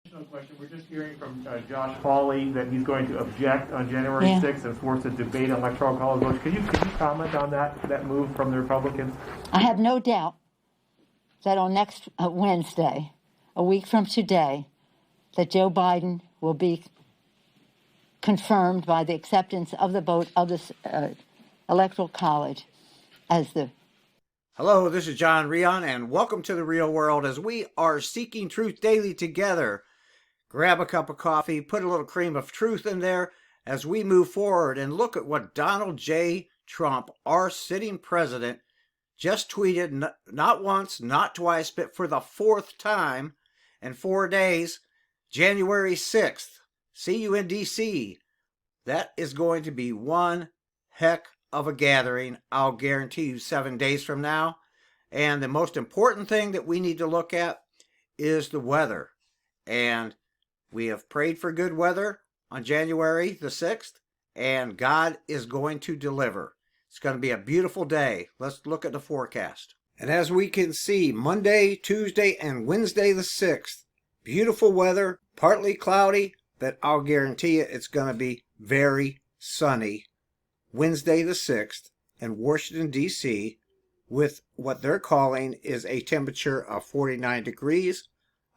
Question. We're just hearing from Josh Hawley that he's going to object on January 6th and force a debate on electoral college votes. Could you comment on that move from the Republicans? I have no doubt that on next Wednesday, a week from today, that Joe Biden will be confirmed by the acceptance of the vote of this electoral college as the. Hello, this is John Reon, and welcome to the real world as we are seeking truth daily together. Grab a cup of coffee, put a little cream of truth in there as we move forward and look at what Donald J. Trump, our sitting president, just tweeted not once, not twice, but for the fourth time in 4 days, January 6th. See you in D.C. That is going to be one heck of a gathering, I'll guarantee you, 7 days from now. And the most important thing that we need to look at is the weather. And we have prayed for good weather on January the 6th, and God is going to deliver. It's going to be a beautiful day. Let's look at the forecast. And as we can see, Monday, Tuesday, and Wednesday the 6th, beautiful weather, partly cloudy, but I'll guarantee you it's going to be very sunny. Wednesday the 6th in Washington, D.C., with what they're calling is a temperature of 49 degrees.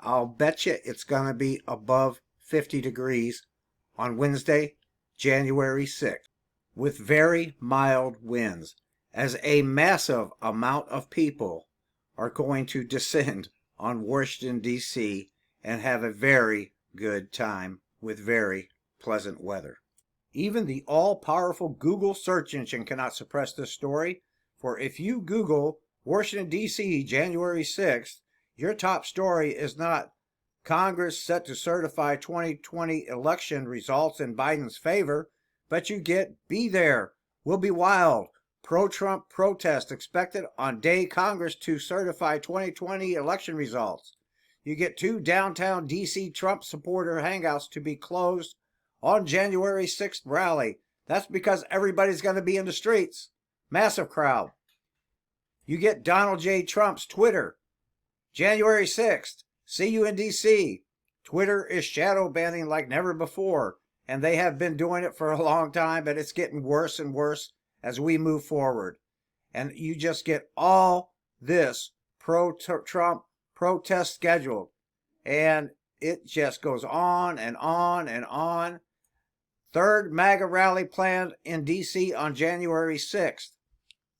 I'll bet you it's going to be above 50 degrees on Wednesday, January 6th, with very mild winds, as a massive amount of people are going to descend on Washington, D.C., and have a very good time with very pleasant weather. Even the all-powerful Google search engine cannot suppress this story, for if you Google Washington, D.C., January 6th, your top story is not Congress set to certify 2020 election results in Biden's favor, but you get be there, will be wild, pro-Trump protest expected on day Congress to certify 2020 election results. You get 2 downtown D.C. Trump supporter hangouts to be closed on January 6th rally. That's because everybody's going to be in the streets. Massive crowd. You get Donald J. Trump's Twitter. January 6th, see you in D.C. Twitter is shadow banning like never before, and they have been doing it for a long time, but it's getting worse and worse as we move forward. And you just get all this pro-Trump protest scheduled, and it just goes on and on and on. Third MAGA rally planned in D.C. on January 6th.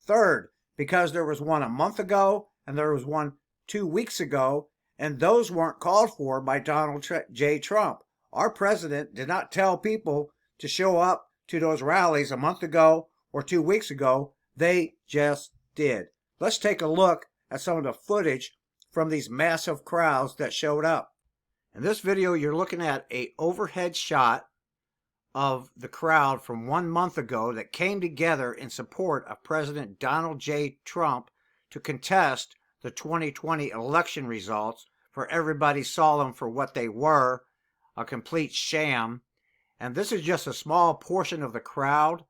Third, because there was one a month ago and there was one 2 weeks ago, and those weren't called for by Donald J. Trump. Our president did not tell people to show up to those rallies a month ago or 2 weeks ago. They just did. Let's take a look at some of the footage from these massive crowds that showed up. In this video, you're looking at an overhead shot of the crowd from 1 month ago that came together in support of President Donald J. Trump to contest the 2020 election results, for everybody saw them for what they were, a complete sham. And this is just a small portion of the crowd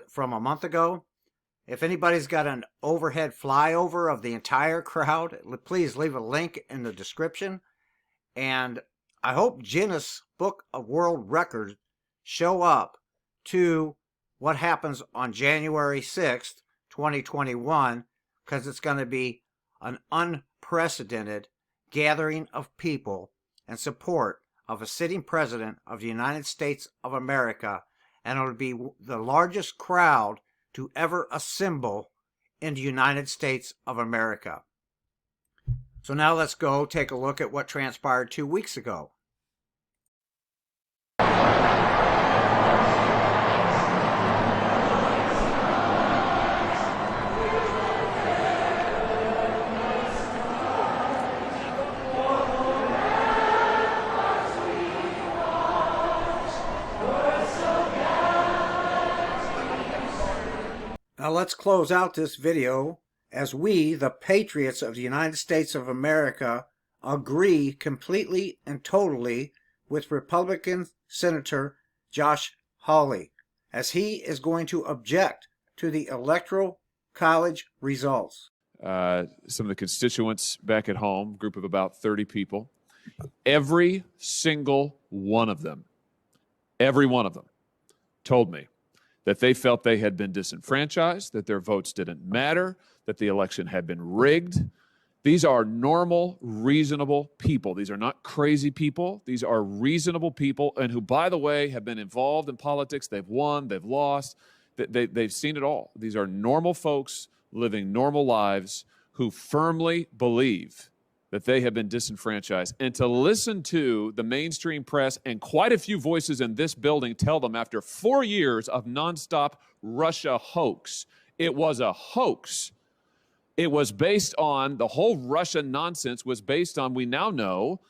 from a month ago. If anybody's got an overhead flyover of the entire crowd, please leave a link in the description. And I hope Guinness Book of World Records show up to what happens on January 6th, 2021, because it's going to be an unprecedented gathering of people in support of a sitting president of the United States of America, and it'll be the largest crowd to ever assemble in the United States of America. So now let's go take a look at what transpired 2 weeks ago. Now let's close out this video as we, the patriots of the United States of America, agree completely and totally with Republican Senator Josh Hawley, as he is going to object to the Electoral College results. Some of the constituents back at home, group of about 30 people, Every single one of them, told me that they felt they had been disenfranchised, that their votes didn't matter, that the election had been rigged. These are normal, reasonable people. These are not crazy people. These are reasonable people, and who, by the way, have been involved in politics. They've won, they've lost, they've seen it all. These are normal folks living normal lives who firmly believe that they have been disenfranchised. And to listen to the mainstream press and quite a few voices in this building tell them after 4 years of nonstop Russia hoax, it was a hoax. It was based on, the whole Russian nonsense was based on, we now know,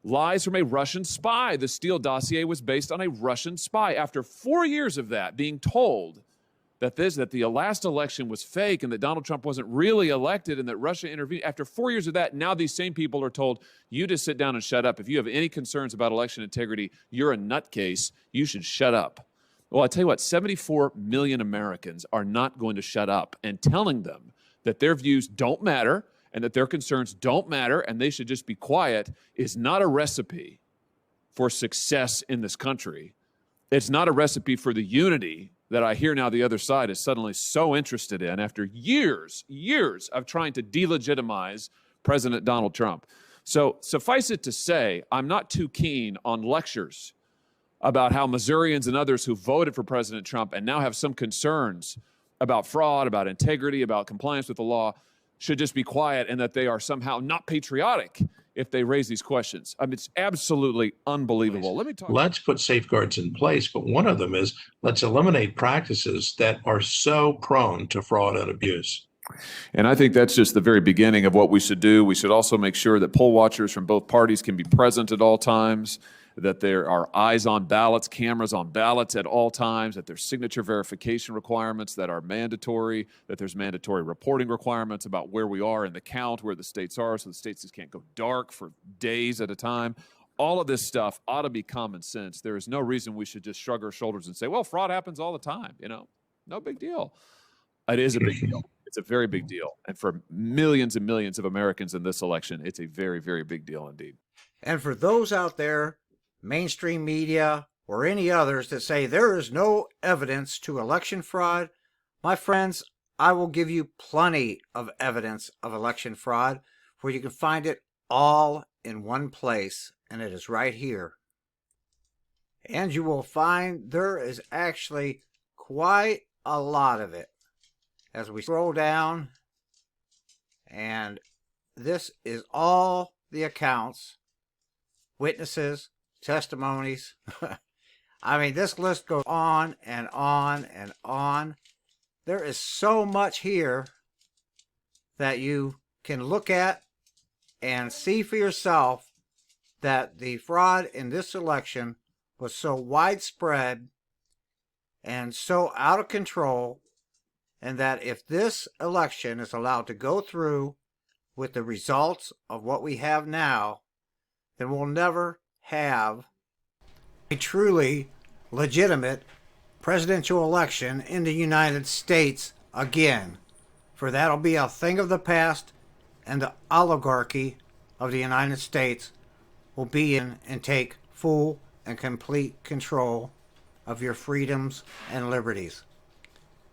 lies from a Russian spy. The Steele dossier was based on a Russian spy. After 4 years of that, being told that the last election was fake and that Donald Trump wasn't really elected and that Russia intervened, after 4 years of that, now these same people are told, you just sit down and shut up. If you have any concerns about election integrity, you're a nutcase. You should shut up. Well, I tell you what, 74 million Americans are not going to shut up, and telling them that their views don't matter and that their concerns don't matter and they should just be quiet is not a recipe for success in this country. It's not a recipe for the unity that I hear now the other side is suddenly so interested in after years of trying to delegitimize President Donald Trump. So suffice it to say, I'm not too keen on lectures about how Missourians and others who voted for President Trump and now have some concerns about fraud, about integrity, about compliance with the law should just be quiet, and that they are somehow not patriotic if they raise these questions. I mean, it's absolutely unbelievable. Let's put safeguards in place, but one of them is let's eliminate practices that are so prone to fraud and abuse. And I think that's just the very beginning of what we should do. We should also make sure that poll watchers from both parties can be present at all times, that there are eyes on ballots, cameras on ballots at all times, that there's signature verification requirements that are mandatory, that there's mandatory reporting requirements about where we are in the count, where the states are, so the states just can't go dark for days at a time. All of this stuff ought to be common sense. There is no reason we should just shrug our shoulders and say, well, fraud happens all the time, no big deal. It is a big deal. It's a very big deal. And for millions and millions of Americans in this election, it's a very, very big deal indeed. And for those out there, mainstream media or any others, that say there is no evidence to election fraud, my friends, I will give you plenty of evidence of election fraud where you can find it all in one place, and it is right here. And you will find there is actually quite a lot of it. As we scroll down, and this is all the accounts, witnesses, testimonies. I mean, this list goes on and on and on. There is so much here that you can look at and see for yourself that the fraud in this election was so widespread and so out of control, and that if this election is allowed to go through with the results of what we have now, then we'll never have a truly legitimate presidential election in the United States again. For that'll be a thing of the past, and the oligarchy of the United States will be in and take full and complete control of your freedoms and liberties.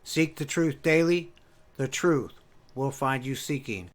Seek the truth daily. The truth will find you seeking.